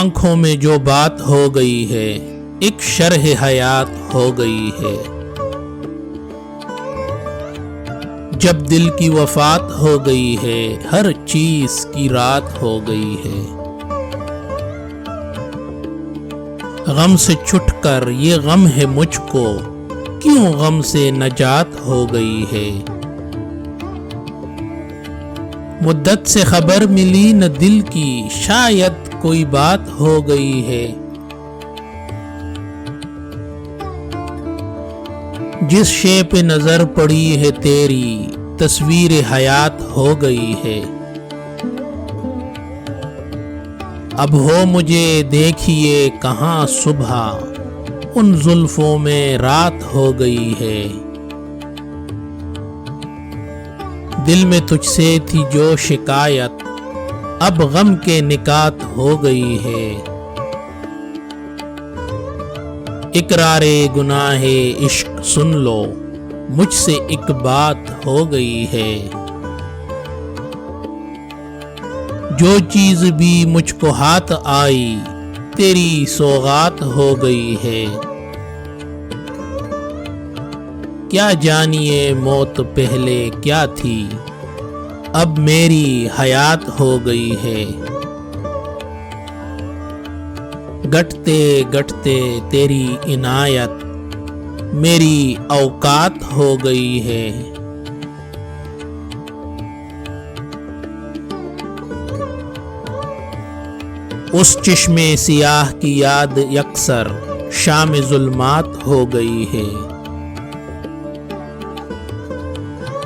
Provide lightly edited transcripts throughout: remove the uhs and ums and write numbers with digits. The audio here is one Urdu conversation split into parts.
آنکھوں میں جو بات ہو گئی ہے ایک شرح حیات ہو گئی ہے۔ جب دل کی وفات ہو گئی ہے ہر چیز کی رات ہو گئی ہے۔ غم سے چھٹ کر یہ غم ہے مجھ کو، کیوں غم سے نجات ہو گئی ہے۔ مدت سے خبر ملی نہ دل کی، شاید کوئی بات ہو گئی ہے۔ جس شے پہ نظر پڑی ہے تیری، تصویر حیات ہو گئی ہے۔ اب ہو مجھے دیکھیے کہاں صبح، ان زلفوں میں رات ہو گئی ہے۔ دل میں تجھ سے تھی جو شکایت، اب غم کے نکات ہو گئی ہے۔ اقرار گناہ عشق سن لو، مجھ سے ایک بات ہو گئی ہے۔ جو چیز بھی مجھ کو ہاتھ آئی، تیری سوغات ہو گئی ہے۔ کیا جانیے موت پہلے کیا تھی، اب میری حیات ہو گئی ہے۔ گٹتے گٹتے تیری عنایت، میری اوقات ہو گئی ہے۔ اس چشمے سیاہ کی یاد یکسر شام ظلمات ہو گئی ہے۔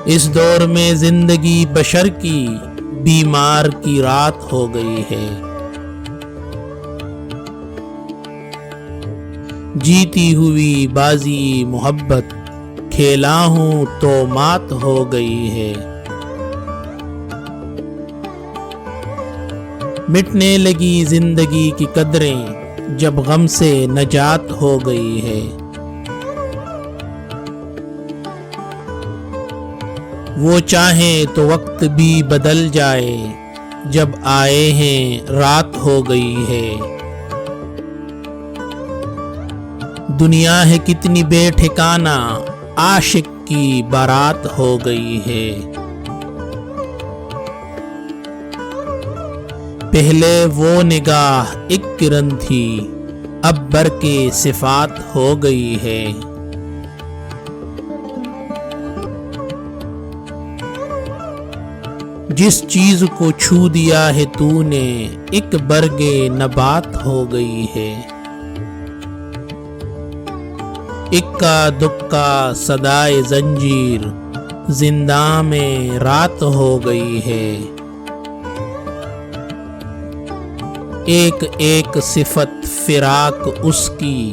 اس دور میں زندگی بشر کی بیمار کی رات ہو گئی ہے۔ جیتی ہوئی بازی محبت کھیلا ہوں تو مات ہو گئی ہے۔ مٹنے لگی زندگی کی قدریں جب غم سے نجات ہو گئی ہے۔ وہ چاہیں تو وقت بھی بدل جائے، جب آئے ہیں رات ہو گئی ہے۔ دنیا ہے کتنی بے ٹھکانہ، عاشق کی بارات ہو گئی ہے۔ پہلے وہ نگاہ ایک کرن تھی، اب برقِ صفات ہو گئی ہے۔ جس چیز کو چھو دیا ہے تو نے، ایک برگ نبات ہو گئی ہے۔ اکا دکا صدائے زنجیر، زنداں میں رات ہو گئی ہے۔ ایک ایک صفت فراق اس کی،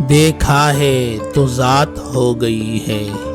دیکھا ہے تو ذات ہو گئی ہے۔